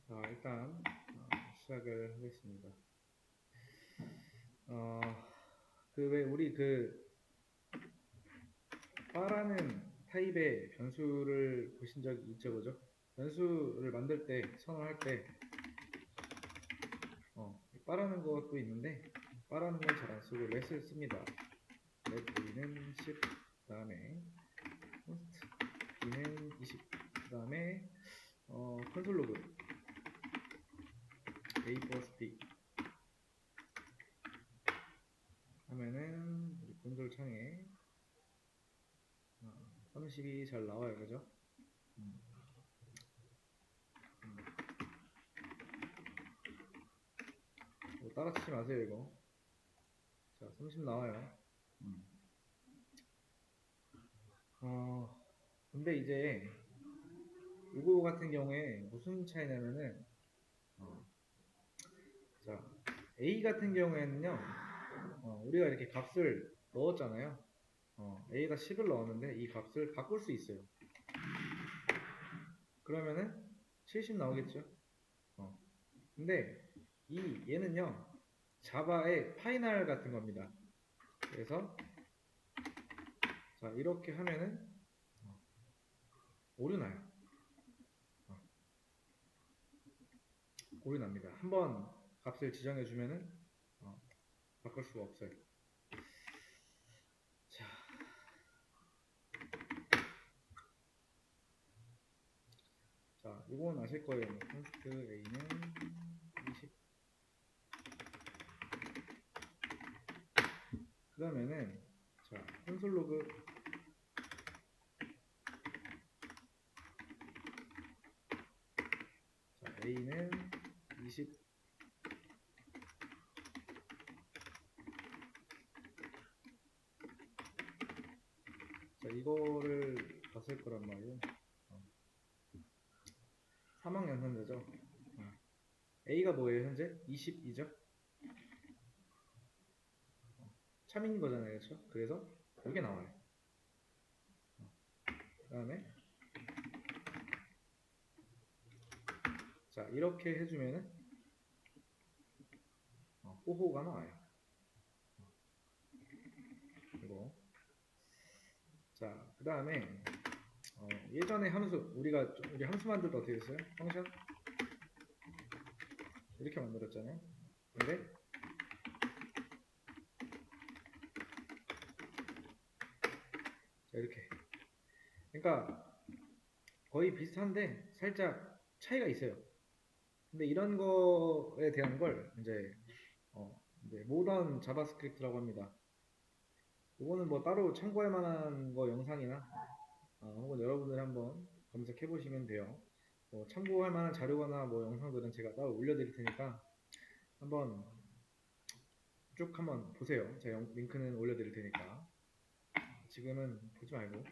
자, 일단 시작을 하겠습니다. 왜 우리 바라는 타입의 변수를 보신 적이 있죠, 그죠? 변수를 만들 때, 선언할 때, 바라는 것도 있는데, 바라는 건 잘 안 쓰고 let을 씁니다. let b는 10, 그 다음에 const b는 20, 그 다음에 콘솔 로그 a 플러스 b 하면은 우리 콘솔 창에 30이 잘 나와요, 그죠? 음. 따라치지 마세요, 이거. 자, 30 나와요. 어, 근데 이제 이거 같은 경우에 무슨 차이냐면은, 어, 자, A 같은 경우에는요, 우리가 이렇게 값을 넣었잖아요. A가 10을 넣었는데 이 값을 바꿀 수 있어요. 그러면은 70 나오겠죠? 어, 근데 얘는요, 자바의 파이널 같은 겁니다. 그래서, 자, 이렇게 하면은 오류 나요. 오류 납니다. 한번 값을 지정해 주면은 바꿀 수가 없어요. 자, 이건 아실 거예요. const a는 20. 그러면은, 자, 콘솔 로그, 자, a는 20. 자, 이거를 봤을 거란 말이에요. 사막 연산자죠. a가 뭐예요, 현재? 20이죠? 참인 거잖아요, 그렇죠? 그래서 이게 나와요. 그 다음에, 자, 이렇게 해주면은 호호가 나와요. 이거. 자, 그 다음에 예전에 함수, 우리 함수 만들 때 어떻게 했어요? 펑션 이렇게 만들었잖아요. 근데 자, 이렇게. 그러니까 거의 비슷한데 살짝 차이가 있어요. 근데 이런 거에 대한 걸 이제 모던 자바스크립트라고 합니다. 이거는 뭐 따로 참고할 만한 거 영상이나 혹은 여러분들 한번 검색해 보시면 돼요. 뭐 참고할 만한 자료나 뭐 영상들은 제가 따로 올려드릴 테니까 한번 쭉 한번 보세요. 제가 링크는 올려드릴 테니까 지금은 보지 말고.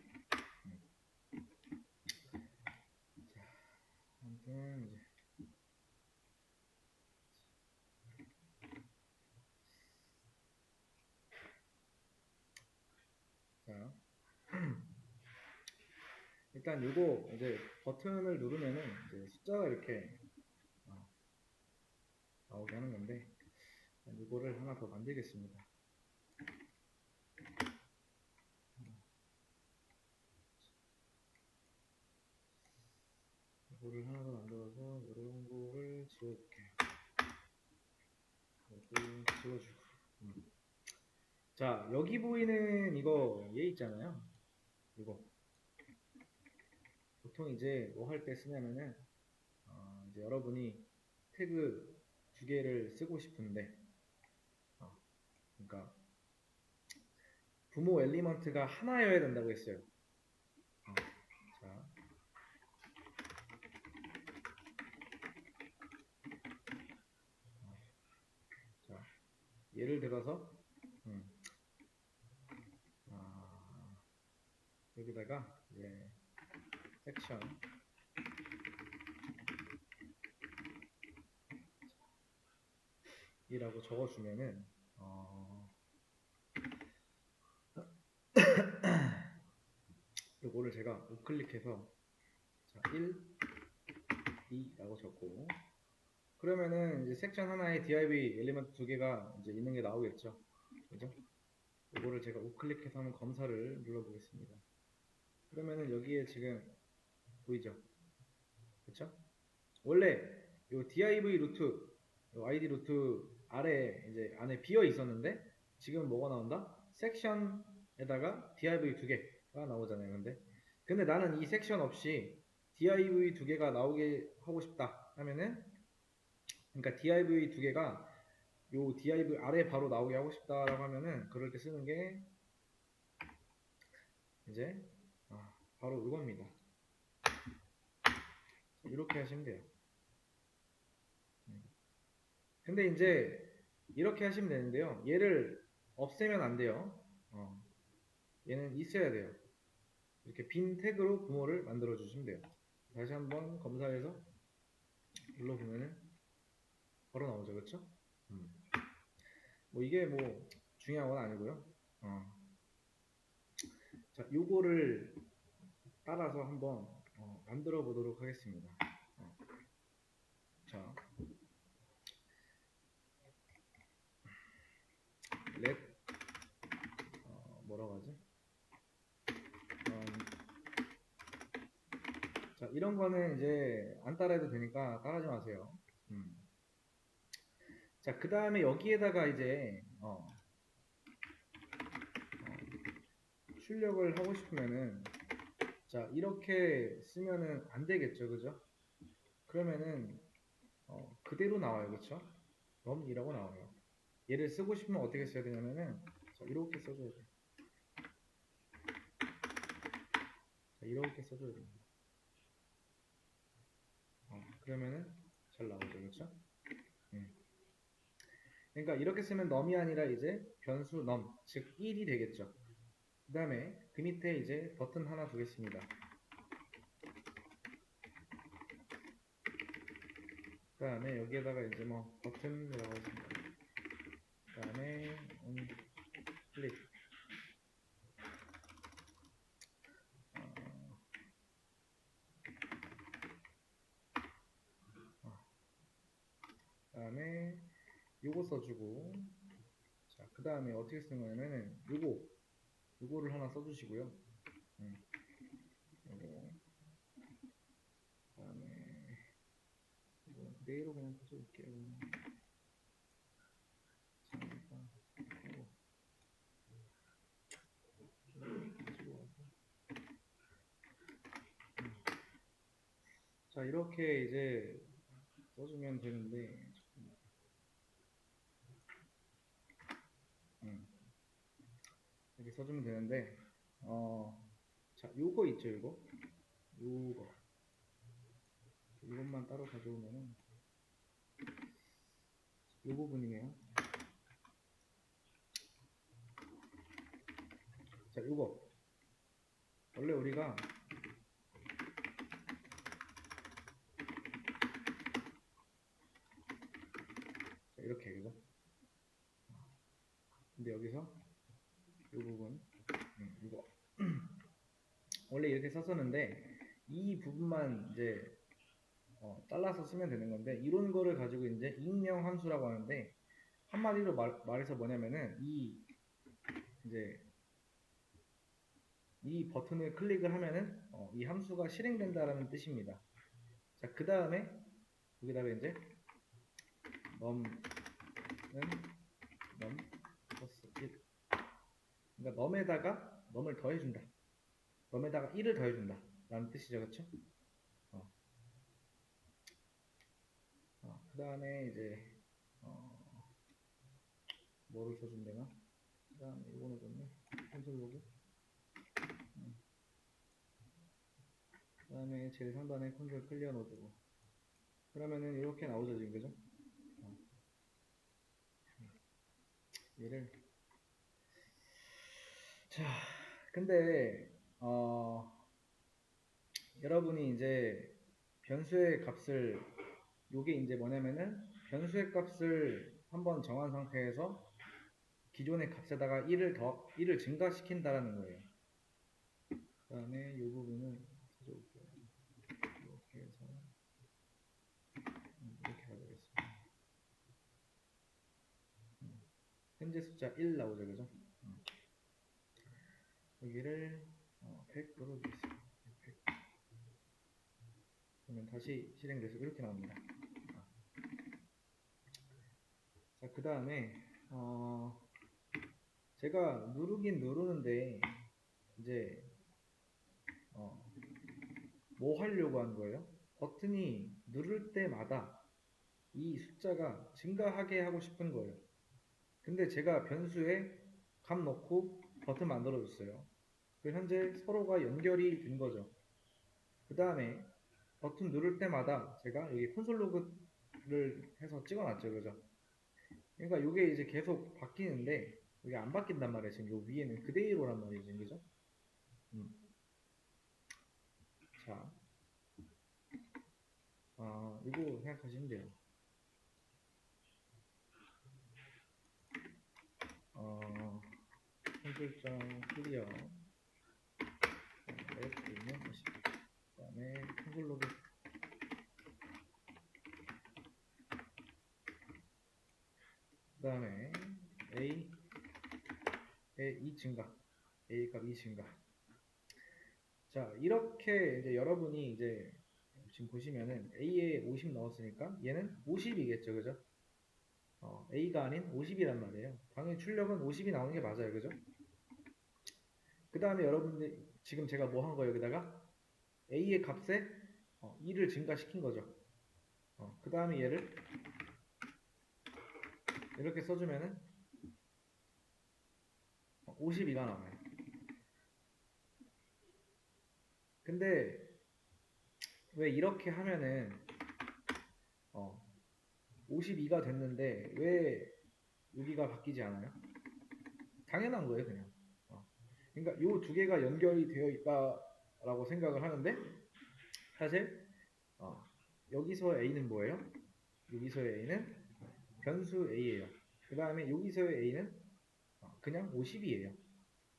자, 아무튼 이제 자 일단 요거 이제 버튼을 누르면은 이제 숫자가 이렇게 어, 나오게 하는 건데 이거를 하나 더 만들겠습니다. 이거를 하나 더 만들어서 이런 거를 지워볼게요. 이것도 지워주고. 자, 여기 보이는 이거 얘 있잖아요. 이거 보통 이제 뭐 할 때 쓰냐면은 이제 여러분이 태그 두 개를 쓰고 싶은데 그러니까 부모 엘리먼트가 하나여야 된다고 했어요. 자, 자, 예를 들어서 음, 아, 여기다가 이제 섹션 이라고 적어주면은 요거를 제가 우클릭해서 자, 1, 2라고 적고, 그러면은 이제 섹션 하나에 div 엘리먼트 두 개가 이제 있는 게 나오겠죠. 그죠? 이거를 제가 우클릭해서 한번 검사를 눌러보겠습니다. 그러면은 여기에 지금 보이죠? 그쵸? 원래 요 div 루트, 요 id 루트 아래 이제 안에 비어 있었는데 지금 뭐가 나온다? 섹션에다가 div 두 개가 나오잖아요. 근데 나는 이 섹션 없이 div 두 개가 나오게 하고 싶다 하면은, 그러니까 div 두 개가 요 div 아래 바로 나오게 하고 싶다라고 하면은 그렇게 쓰는 게 이제 바로 이겁니다. 이렇게 하시면 돼요. 근데 이제 이렇게 하시면 되는데요. 얘를 없애면 안 돼요. 얘는 있어야 돼요. 이렇게 빈 태그로 부호를 만들어 주시면 돼요. 다시 한번 검사해서 눌러보면은 바로 나오죠. 그렇죠? 뭐 이게 뭐 중요한 건 아니고요. 자, 요거를 따라서 한번 만들어 보도록 하겠습니다. 자, let 뭐라고 하지? 자, 이런 거는 이제 안 따라해도 되니까 따라하지 마세요. 자, 그 다음에 여기에다가 이제 출력을 하고 싶으면은, 자, 이렇게 쓰면은 안 되겠죠, 그죠? 그러면은 그대로 나와요, 그쵸? 넘이라고 나와요. 얘를 쓰고 싶으면 어떻게 써야 되냐면은, 자, 이렇게 써줘야 돼요. 자, 이렇게 써줘야 됩니다. 그러면은 잘 나오죠, 그렇죠? 그러니까 이렇게 쓰면 넘이 아니라 이제 변수 넘, 즉 1이 되겠죠. 그 다음에 그 밑에 이제 버튼 하나 두겠습니다. 그 다음에 여기에다가 이제 뭐 버튼이라고 하겠습니다. 그 다음에 클릭. 그 다음에 요거 써주고, 자, 그 다음에 어떻게 쓰는 거냐면은 요거를 하나 써주시고요. 요거. 그 다음에 이거 그대로 그냥 써줄게요. 자, 이렇게 이제 써주면 되는데, 이렇게 써주면 되는데, 자, 요거 있죠, 이것만 따로 가져오면은, 요 부분이네요. 자, 요거. 원래 우리가, 자, 이렇게, 그죠? 근데 여기서, 요 부분, 이거. 원래 이렇게 썼었는데, 이 부분만 이제, 잘라서 쓰면 되는 건데, 이런 거를 가지고 이제 익명 함수라고 하는데, 한마디로 말해서 뭐냐면은, 이제, 이 버튼을 클릭을 하면은, 이 함수가 실행된다라는 뜻입니다. 자, 그 다음에, 여기다가 이제, 넘은, 넘, 플러스 1. 그러니까 넘을 더해준다. 넘에다가 1을 더해준다. 라는 뜻이죠. 그쵸? 그 다음에 이제, 뭐를 써준대나? 그 다음에 이거 넣어줬네. 콘솔 로그. 그 다음에 제일 상단에 콘솔 클리어 넣어주고. 그러면은 이렇게 나오죠, 지금. 그죠? 얘를. 자, 근데, 여러분이 이제 변수의 값을, 요게 이제 뭐냐면은 변수의 값을 한번 정한 상태에서 기존의 값에다가 1을 증가시킨다라는 거예요. 그 다음에 이 부분을 찾아볼게요. 이렇게 해서 현재 숫자 1 나오죠, 그죠? 여기를 100으로 주겠습니다. 100. 그러면 다시 실행돼서 이렇게 나옵니다. 자, 그 다음에 제가 누르긴 누르는데 이제 뭐 하려고 하는 거예요? 버튼이 누를 때마다 이 숫자가 증가하게 하고 싶은 거예요. 근데 제가 변수에 값 넣고 버튼 만들어 줬어요. 그 현재 서로가 연결이 된 거죠. 그 다음에 버튼 누를 때마다 제가 여기 콘솔 로그를 해서 찍어놨죠, 그죠? 그러니까 이게 이제 계속 바뀌는데 이게 안 바뀐단 말이에요. 지금 요 위에는 그대로란 말이에요, 지금, 그죠? 자, 이거 생각하시면 돼요. 콘솔점 클리어 넷 하시고 그 다음에 콘솔 로그 그 다음에 A의 2 증가 A 값 2 증가. 자, 이렇게 이제 여러분이 이제 지금 보시면은 A에 50 넣었으니까 얘는 50이겠죠, 그죠? A가 아닌 50이란 말이에요. 당연히 출력은 50이 나오는 게 맞아요, 그죠? 그 다음에 여러분들 지금 제가 뭐 한 거예요, 여기다가 A의 값에 2를 증가시킨 거죠. 그 다음에 얘를 이렇게 써주면은 52가 나와요. 근데 왜 이렇게 하면은 52가 됐는데 왜 여기가 바뀌지 않아요? 당연한 거예요, 그냥. 그러니까 요 두 개가 연결이 되어 있다라고 생각을 하는데 사실 여기서 A는 뭐예요? 여기서의 A는 변수 A예요. 그 다음에 여기서의 A는 그냥 50이에요.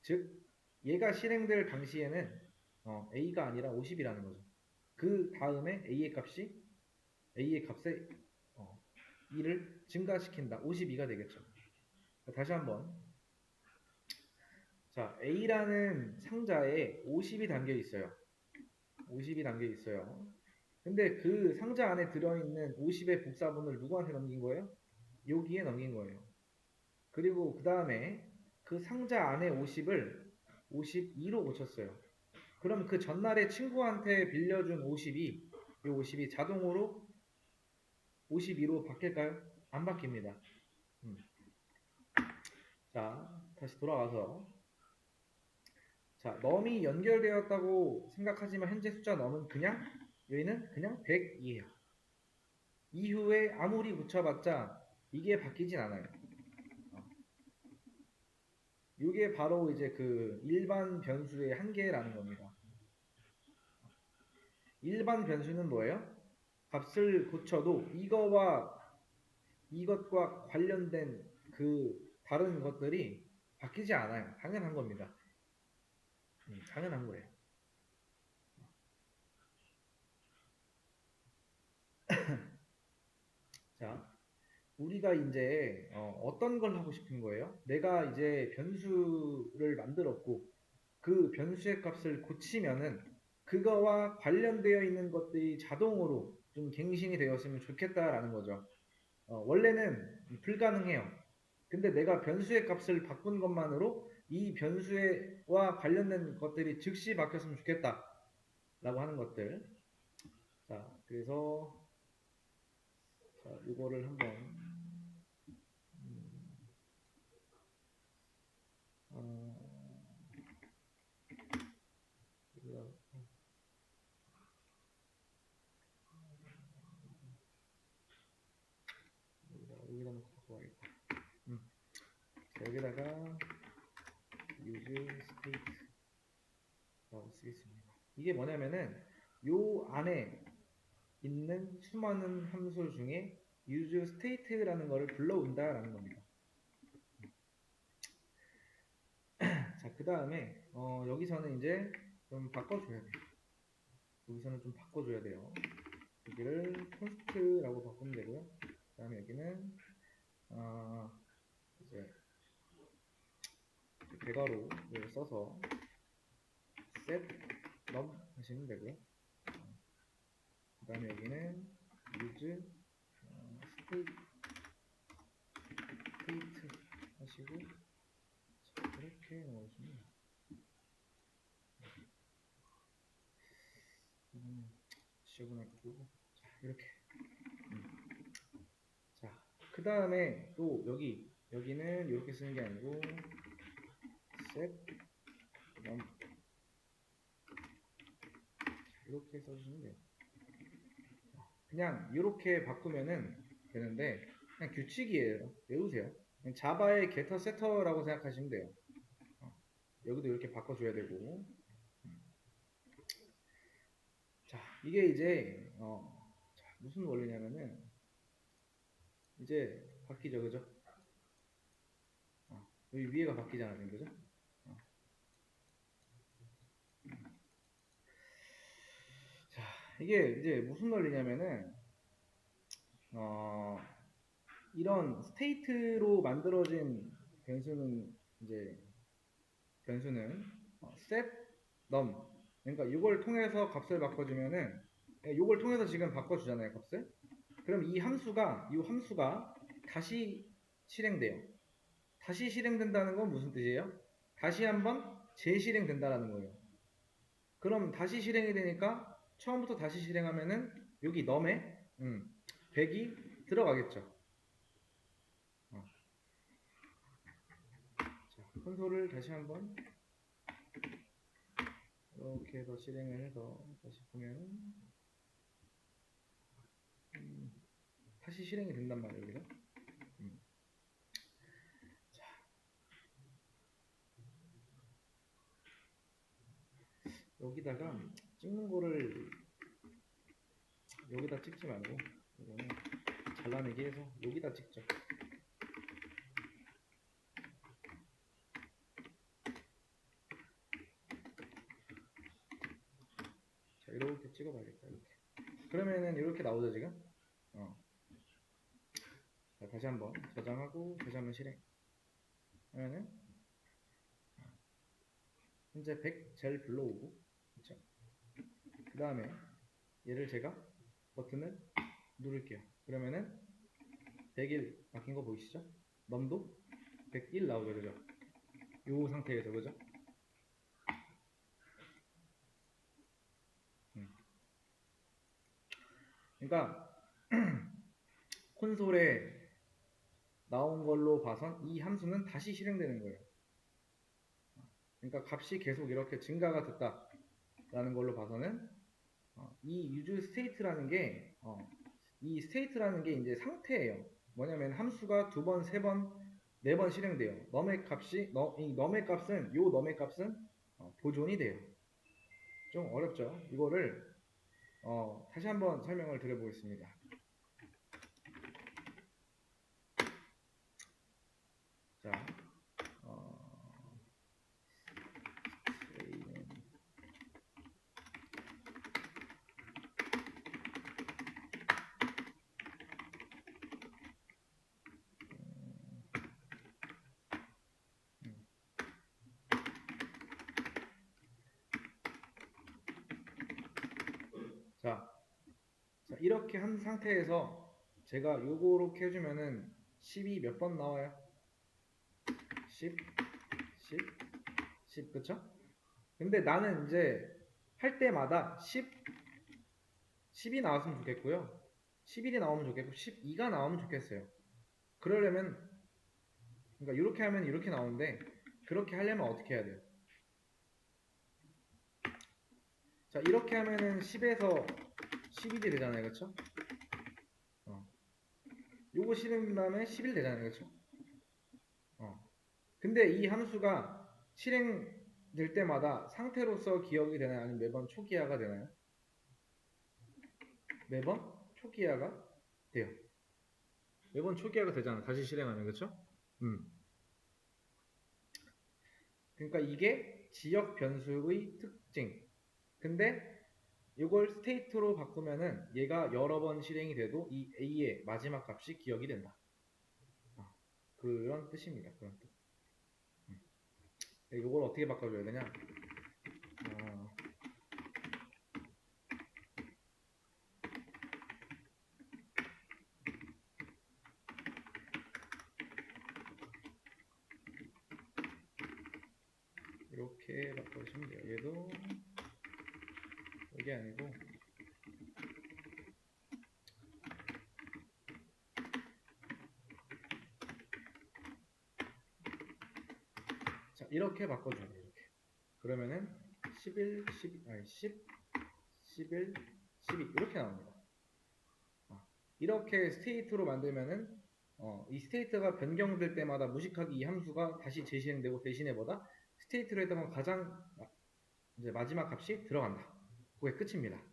즉 얘가 실행될 당시에는 A가 아니라 50이라는 거죠. 그 다음에 A의 값에 2를 증가시킨다. 52가 되겠죠. 다시 한번. 자, A라는 상자에 50이 담겨 있어요. 50이 담겨 있어요. 근데 그 상자 안에 들어있는 50의 복사분을 누구한테 넘긴 거예요? 여기에 넘긴 거예요. 그리고 그 다음에 그 상자 안에 50을 52로 고쳤어요. 그럼 그 전날에 친구한테 빌려준 50이 이 50이 자동으로 52로 바뀔까요? 안 바뀝니다. 자, 다시 돌아가서 자, 넘이 연결되었다고 생각하지만 현재 숫자 넘은 그냥 여기는 그냥 100이에요. 이후에 아무리 붙여봤자 이게 바뀌진 않아요. 이게 바로 이제 그 일반 변수의 한계라는 겁니다. 일반 변수는 뭐예요? 값을 고쳐도 이것과 관련된 그 다른 것들이 바뀌지 않아요. 당연한 겁니다. 당연한 거예요. 자, 우리가 이제 어떤 걸 하고 싶은 거예요? 내가 이제 변수를 만들었고 그 변수의 값을 고치면은 그거와 관련되어 있는 것들이 자동으로 좀 갱신이 되었으면 좋겠다라는 거죠. 원래는 불가능해요. 근데 내가 변수의 값을 바꾼 것만으로 이 변수와 관련된 것들이 즉시 바뀌었으면 좋겠다 라고 하는 것들. 자, 그래서 자, 이거를 한번 어, 여기다 놓고 바꿔야겠다. 여기다가 use state라고 쓰겠습니다. 이게 뭐냐면은 요 안에 있는 수많은 함수 중에 use state라는 거를 불러온다라는 겁니다. 자, 그 다음에 여기서는 이제 좀 바꿔줘야 돼요. 여기서는 좀 바꿔줘야 돼요. 여기를 const라고 바꾸면 되고요. 그 다음에 여기는 이제 대괄호를 써서 set num 하시면 되고요. 그 다음에 여기는 use state 하시고 이렇게 넣어주면 지저분하게 보고 자 이렇게 자 그 다음에 또 여기는 이렇게 쓰는 게 아니고 set num 이렇게 써주시면 돼요. 그냥 이렇게 바꾸면은 되는데 그냥 규칙이에요. 외우세요. 자바의 getter setter라고 생각하시면 돼요. 여기도 이렇게 바꿔줘야 되고 자 이게 이제 자, 무슨 원리냐면은 이제 바뀌죠 그죠? 여기 위에가 바뀌잖아요 그죠? 자 이게 이제 무슨 원리냐면은 이런 스테이트로 만들어진 변수는 이제 set num 그러니까 이걸 통해서 값을 바꿔주면은 이걸 통해서 지금 바꿔주잖아요 값을. 그럼 이 함수가 다시 실행돼요. 다시 실행된다는 건 무슨 뜻이에요? 다시 한번 재실행된다라는 거예요. 그럼 다시 실행이 되니까 처음부터 다시 실행하면은 여기 num에 100이 들어가겠죠. 자, 콘솔을 다시 한번 이렇게 해서 실행을 해서 다시 보면 다시 실행이 된단 말이에요. 여기서. 자, 여기다가 찍는 거를 여기다 찍지 말고 이거는 잘라내기 해서 여기다 찍죠. 자, 이렇게 찍어봐야겠다. 이렇게. 그러면은 이렇게 나오죠 지금? 자, 다시 한번 저장하고 다시 한번 실행. 하면은 현재 100 제일 불러오고, 그렇죠? 그 다음에 얘를 제가 버튼을 누를게요. 그러면은 101 바뀐 거 보이시죠? 넘도 101 나오죠, 그죠? 요 상태에서, 그죠? 그러니까 콘솔에 나온 걸로 봐선 이 함수는 다시 실행되는 거예요. 그러니까 값이 계속 이렇게 증가가 됐다라는 걸로 봐서는 이 use state라는 게 이 state라는 게 이제 상태예요. 뭐냐면 함수가 두 번, 세 번, 네 번 실행돼요. num의 값이 이 num의 값은 요 num의 값은 보존이 돼요. 좀 어렵죠? 이거를 다시 한번 설명을 드려보겠습니다. 자, 자, 이렇게 한 상태에서 제가 요거렇게 해주면은 10이 몇 번 나와요? 10, 10, 10, 그쵸? 근데 나는 이제 할 때마다 10이 나왔으면 좋겠고요. 11이 나오면 좋겠고 12가 나오면 좋겠어요. 그러려면 그러니까 이렇게 하면 이렇게 나오는데 그렇게 하려면 어떻게 해야 돼요? 자 이렇게 하면은 10에서 11이 되잖아요, 그렇죠? 요거 실행 다음에 11 되잖아요, 그렇죠? 근데 이 함수가 실행될 때마다 상태로서 기억이 되나요? 아니면 매번 초기화가 되나요? 매번 초기화가 돼요. 매번 초기화가 되잖아. 다시 실행하면, 그렇죠? 그러니까 이게 지역 변수의 특징. 근데 이걸 스테이트로 바꾸면은 얘가 여러 번 실행이 돼도 이 A의 마지막 값이 기억이 된다. 그런 뜻입니다. 그런 뜻. 이걸 어떻게 바꿔줘야 되냐? 어, 이렇게 바꿔주시면 돼요. 얘도 이게 아니고 자 이렇게 바꿔줘야 돼요. 이렇게. 그러면은 11, 12, 아니 10, 11, 12 이렇게 나옵니다. 이렇게 스테이트로 만들면은 이 스테이트가 변경될 때마다 무식하게 이 함수가 다시 재실행되고 대신에 뭐다? 스테이트로 했던 건 가장 이제 마지막 값이 들어간다. 그게 끝입니다.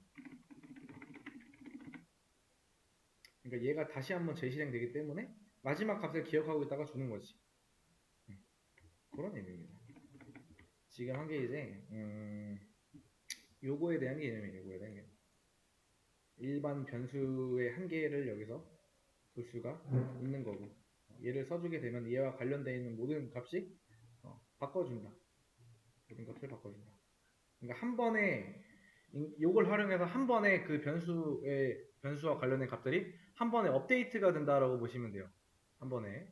그러니까 얘가 다시 한번 재실행되기 때문에 마지막 값을 기억하고 있다가 주는 거지. 그런 의미입니다. 지금 한 게 이제 요거에 대한 개념이에요. 요거에 대한 개념. 일반 변수의 한계를 여기서 볼 수가 있는 거고 얘를 써주게 되면 얘와 관련되어 있는 모든 값이 바꿔준다. 모든 값을 바꿔준다. 그러니까 한 번에 요걸 활용해서 한 번에 그 변수와 관련된 값들이 한 번에 업데이트가 된다라고 보시면 돼요. 한 번에.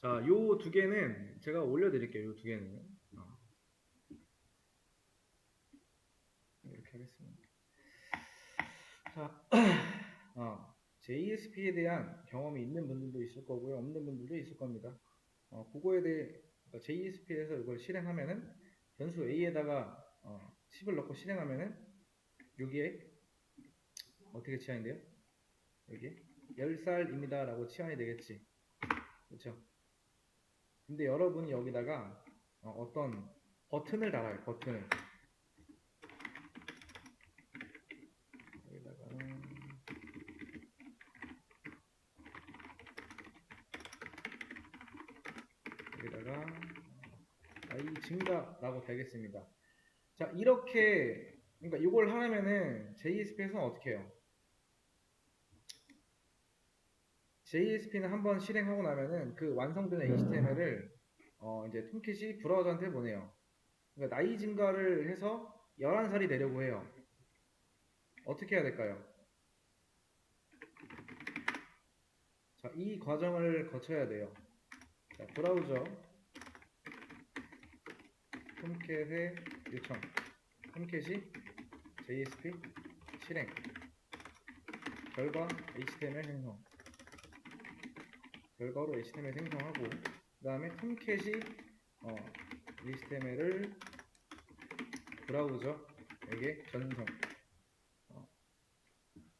자, 요 두 개는 제가 올려드릴게요. 요 두 개는 이렇게 하겠습니다. 자, JSP에 대한 경험이 있는 분들도 있을 거고요, 없는 분들도 있을 겁니다. 그거에 대해 그러니까 JSP에서 이걸 실행하면은 변수 A에다가 10을 넣고 실행하면은 여기에 어떻게 치환이 돼요? 여기 10살입니다 라고 치환이 되겠지. 그렇죠? 근데 여러분이 여기다가 어떤 버튼을 달아요. 버튼을 여기다가 i 증가라고 달겠습니다. 자, 이렇게 그러니까 이걸 하려면은 JSP에서는 어떻게 해요? JSP는 한번 실행하고 나면은 그 완성된 HTML을 이제 톰캣이 브라우저한테 보내요. 그러니까 나이 증가를 해서 11살이 되려고 해요. 어떻게 해야 될까요? 자, 이 과정을 거쳐야 돼요. 자, 브라우저 톰캣의 요청 톰캣이 JSP 실행 결과 HTML 생성 결과로 HTML 생성하고 그 다음에 톰캣이 HTML을 브라우저에게 전송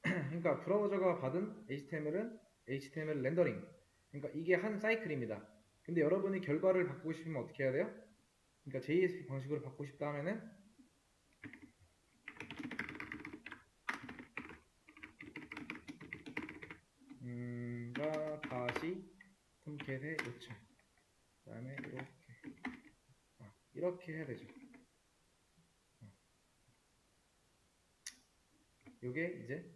그러니까 브라우저가 받은 HTML은 HTML 렌더링 그러니까 이게 한 사이클입니다. 근데 여러분이 결과를 바꾸고 싶으면 어떻게 해야 돼요? 그러니까 JSP 방식으로 바꾸고 싶다 하면은 다시 톰캣의 요청 그 다음에 이렇게 해야 되죠. 요게 이제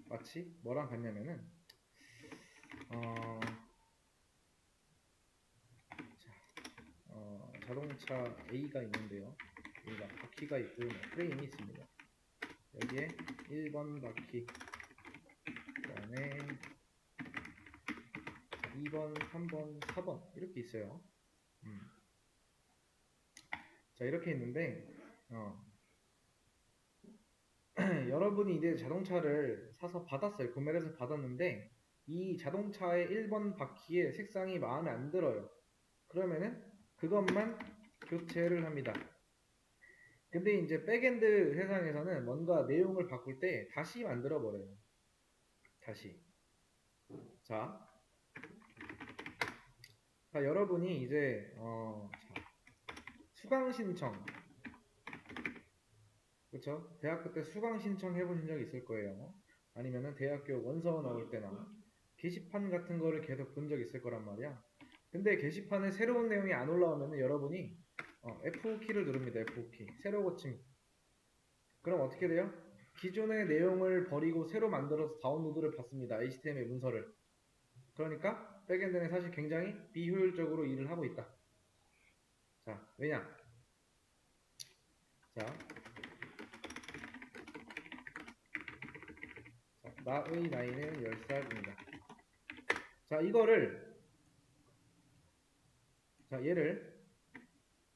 마치 뭐랑 같냐면은 자동차 A가 있는데요. 여기가 바퀴가 있고 프레임이 있습니다. 여기에 1번 바퀴 그 다음에 2번, 3번, 4번 이렇게 있어요. 자 이렇게 있는데 여러분이 이제 자동차를 사서 받았어요. 구매를 해서 받았는데 이 자동차의 1번 바퀴의 색상이 마음에 안 들어요. 그러면은 그것만 교체를 합니다. 근데 이제 백엔드 세상에서는 뭔가 내용을 바꿀 때 다시 만들어 버려요. 다시. 자, 여러분이 이제 수강 신청 그렇죠? 대학교 때 수강 신청 해보신 적 있을 거예요. 아니면은 대학교 원서 넣을 때나 게시판 같은 거를 계속 본 적 있을 거란 말이야. 근데 게시판에 새로운 내용이 안 올라오면은 여러분이 F5키를 누릅니다. F5키. 새로 고침. 그럼 어떻게 돼요? 기존의 내용을 버리고 새로 만들어서 다운로드를 받습니다. HTML 문서를. 그러니까 백엔드는 사실 굉장히 비효율적으로 일을 하고 있다. 자, 왜냐? 자, 나의 나이는 10살입니다. 자, 이거를, 자, 얘를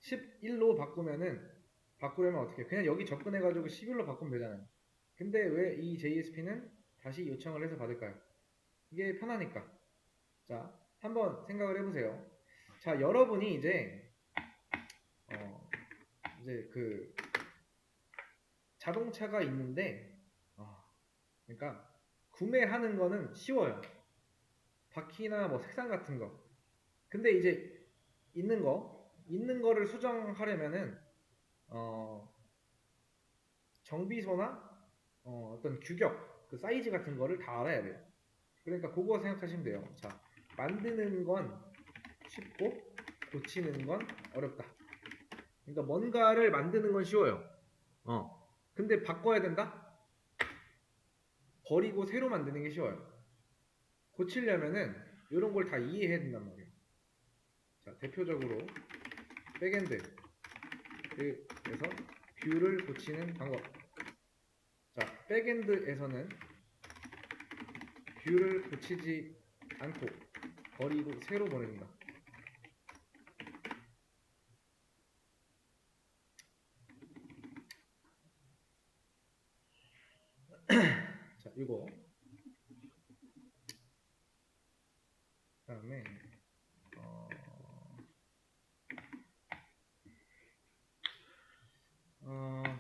11로 바꾸려면 어떻게? 그냥 여기 접근해가지고 11로 바꾸면 되잖아요. 근데 왜 이 JSP는 다시 요청을 해서 받을까요? 이게 편하니까. 자, 한번 생각을 해보세요. 자, 여러분이 이제 그 자동차가 있는데, 그러니까 구매하는 거는 쉬워요. 바퀴나 뭐 색상 같은 거. 근데 이제 있는 거를 수정하려면은 정비소나 어떤 규격, 그 사이즈 같은 거를 다 알아야 돼요. 그러니까 그거 생각하시면 돼요. 자, 만드는 건 쉽고 고치는 건 어렵다. 그러니까 뭔가를 만드는 건 쉬워요. 근데 바꿔야 된다? 버리고 새로 만드는 게 쉬워요. 고치려면은 이런 걸 다 이해해야 된단 말이에요. 자, 대표적으로 백엔드에서 뷰를 고치는 방법. 자, 백엔드에서는 뷰를 고치지 않고 버리고 새로 보냅니다. 자, 이거 그다음에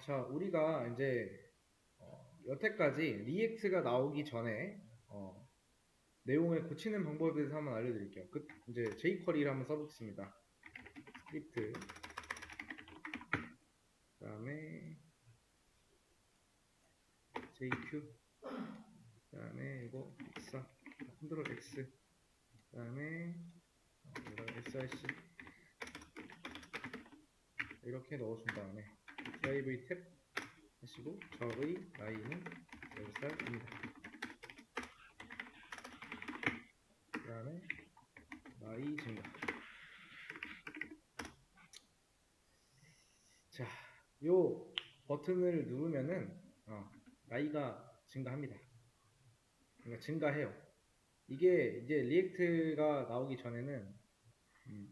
자, 우리가 이제 여태까지 리액트가 나오기 전에 내용을 고치는 방법에 대해서 한번 알려드릴게요. 이제 jQuery를 한번 써보겠습니다. 스크립트 그 다음에 JQ 그 다음에 이거 X 컨트롤 X 그 다음에 src 이렇게 넣어준 다음에 div 탭 하시고 저의 나이는 10살입니다. 그 다음에 나이 증가. 자, 요 버튼을 누르면은 나이가 증가합니다. 그러니까 증가해요. 이게 이제 리액트가 나오기 전에는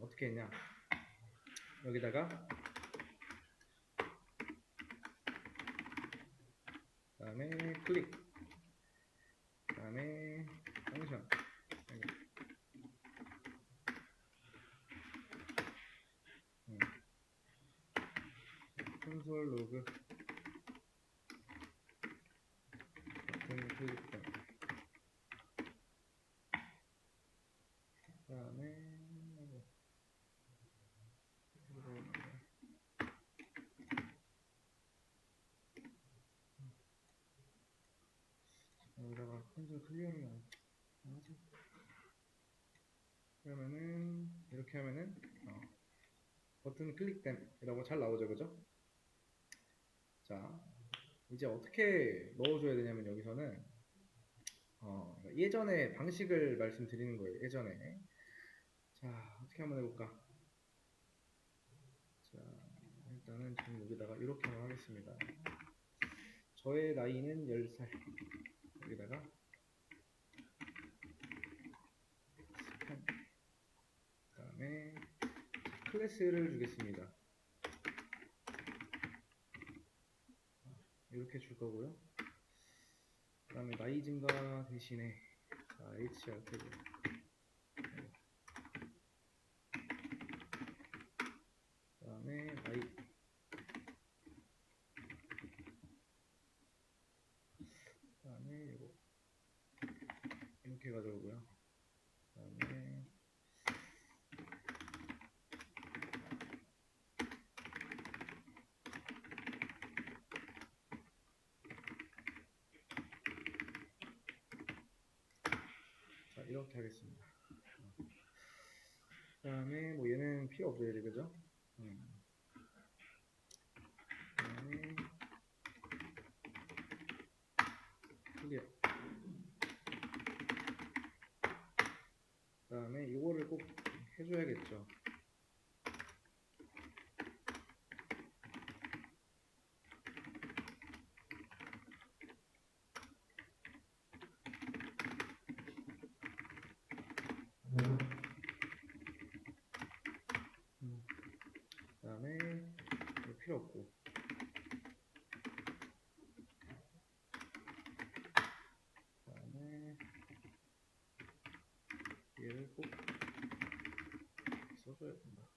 어떻게 했냐? 여기다가 그 다음에 클릭 그 다음에 펑션 콘솔 로그 버튼 클릭 그 다음에 여기다가 콘솔 클리어링 안 하지? 그러면은 이렇게 하면은 버튼 클릭됨이라고 잘 나오죠, 그죠? 자, 이제 어떻게 넣어줘야 되냐면 여기서는 예전에 방식을 말씀드리는 거예요. 예전에. 자, 어떻게 한번 해볼까? 자, 일단은 지금 여기다가 이렇게 한번 하겠습니다. 저의 나이는 10살. 여기다가 스캔. 그 다음에 클래스를 주겠습니다. 이렇게 줄 거고요. 그 다음에 나이 증가 대신에 자, HR 태그. 그 다음에 나이. 그 다음에 이거 이렇게 가져오고요. 그 다음에 자, 이렇게 하겠습니다. 그 다음에 뭐 얘는 필요 없어요, 이제, 그죠? 그 다음에 클리어. 그 그다음에 이거를 꼭 해줘야겠죠. 그다음에 이거 필요 없고. 그다음에 얘를 꼭 써줘야 된다.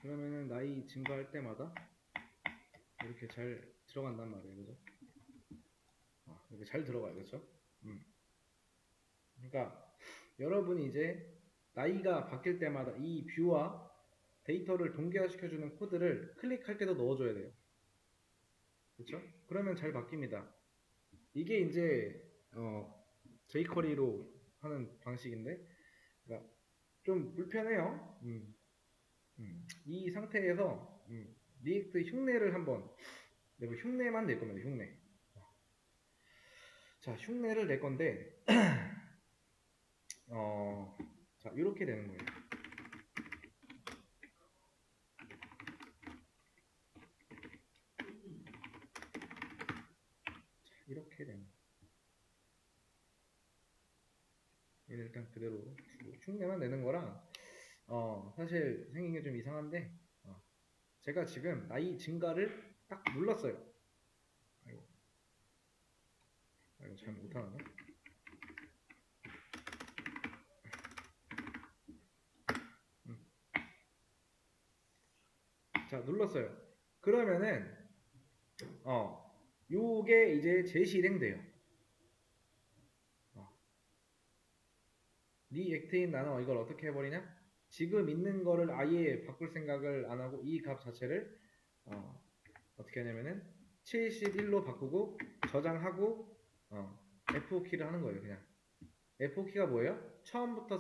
그러면은 나이 증가할 때마다 이렇게 잘 들어간단 말이에요, 그죠? 이렇게 잘 들어가요, 그죠? 그러니까 여러분이 이제 나이가 바뀔 때마다 이 뷰와 데이터를 동기화시켜주는 코드를 클릭할 때도 넣어줘야 돼요. 그렇죠? 그러면 잘 바뀝니다. 이게 이제 jQuery로 하는 방식인데, 그러니까 좀 불편해요. 이 상태에서 리액트 흉내를 한번 내고 흉내만 낼 겁니다. 흉내. 자, 흉내를 낼 건데, 자, 이렇게 되는 거예요. 이렇게 되는 거예요. 일단 그대로 두고 흉내만 내는 거랑 사실 생긴 게 좀 이상한데 제가 지금 나이 증가를 딱 눌렀어요. 아이고, 잘 못하나? 자, 눌렀어요. 그러면은 요게 이제 재실행돼요. 리액트인 나는 이걸 어떻게 해버리냐? 지금 있는 거를 아예 바꿀 생각을 안 하고 이 값 자체를 어떻게 하냐면은 71로 바꾸고 저장하고 F5키를 하는 거예요. 그냥 F5키가 뭐예요? 처음부터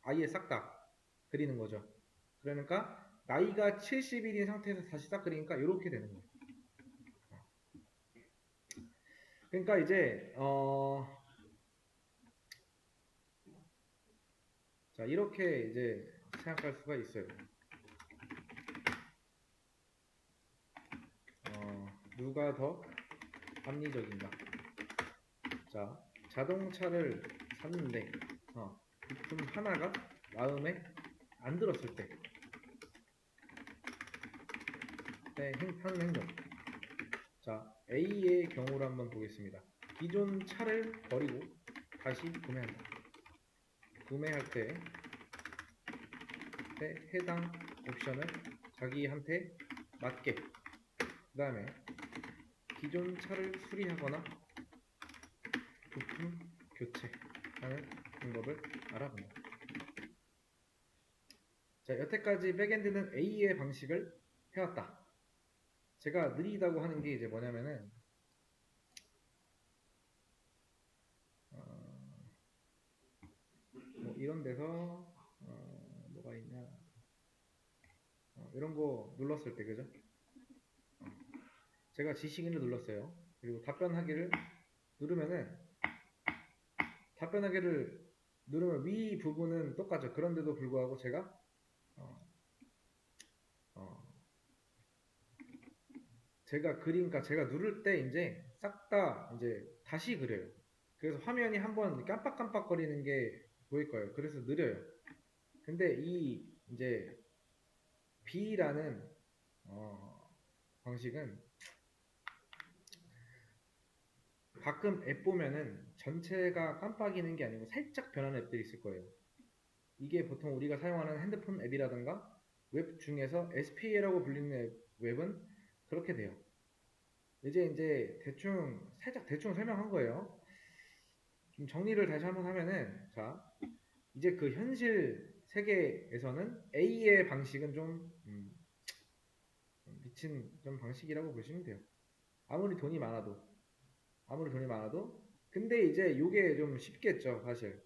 아예 싹 다 그리는 거죠. 그러니까 나이가 70일인 상태에서 다시 싹 그리니까 이렇게 되는 거예요. 그러니까 이제 자, 이렇게 이제 생각할 수가 있어요. 누가 더 합리적인가? 자, 자동차를 샀는데 부품 하나가 마음에 안 들었을 때 하는 행동. 자, A의 경우를 한번 보겠습니다. 기존 차를 버리고 다시 구매한다. 구매할 때 해당 옵션을 자기한테 맞게, 그 다음에 기존 차를 수리하거나 부품 교체하는 방법을 알아본다. 자, 여태까지 백엔드는 A의 방식을 해왔다. 제가 느리다고 하는 게 이제 뭐냐면은 뭐 이런 데서 뭐가 있냐, 이런 거 눌렀을 때, 그죠? 제가 지식인을 눌렀어요. 그리고 답변하기를 누르면은 답변하기를 누르면 위 부분은 똑같죠. 그런데도 불구하고 제가 제가 그러니까 제가 누를 때 이제 싹 다 이제 다시 그려요. 그래서 화면이 한번 깜빡깜빡거리는 게 보일 거예요. 그래서 느려요. 근데 이 이제 B라는 방식은 가끔 앱 보면은 전체가 깜빡이는 게 아니고 살짝 변하는 앱들이 있을 거예요. 이게 보통 우리가 사용하는 핸드폰 앱이라든가 웹 중에서 SPA라고 불리는 웹은 그렇게 돼요. 이제 대충 살짝 대충 설명한 거예요. 좀 정리를 다시 한번 하면은 자, 이제 그 현실 세계에서는 A의 방식은 좀 미친 좀 방식이라고 보시면 돼요. 아무리 돈이 많아도 근데 이제 요게 좀 쉽겠죠, 사실.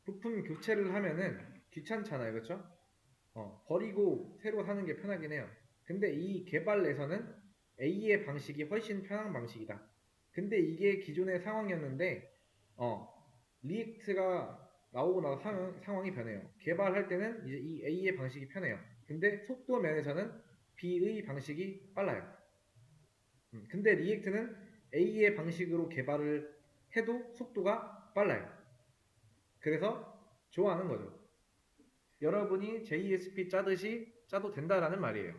부품 교체를 하면은 귀찮잖아요, 그렇죠? 버리고 새로 사는 게 편하긴 해요. 근데 이 개발에서는 A의 방식이 훨씬 편한 방식이다. 근데 이게 기존의 상황이었는데 리액트가 나오고 나서 상황이 변해요. 개발할 때는 이제 이 A의 방식이 편해요. 근데 속도 면에서는 B의 방식이 빨라요. 근데 리액트는 A의 방식으로 개발을 해도 속도가 빨라요. 그래서 좋아하는 거죠. 여러분이 JSP 짜듯이 짜도 된다라는 말이에요.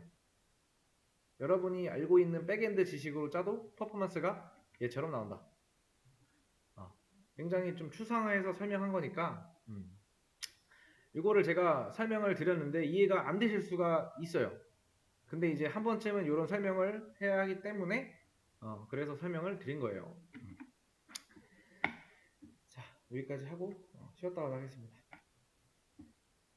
여러분이 알고 있는 백엔드 지식으로 짜도 퍼포먼스가 얘처럼 나온다. 굉장히 좀 추상화해서 설명한 거니까 이거를 제가 설명을 드렸는데 이해가 안 되실 수가 있어요. 근데 이제 한 번쯤은 이런 설명을 해야 하기 때문에 그래서 설명을 드린 거예요. 자, 여기까지 하고 쉬었다 가겠습니다.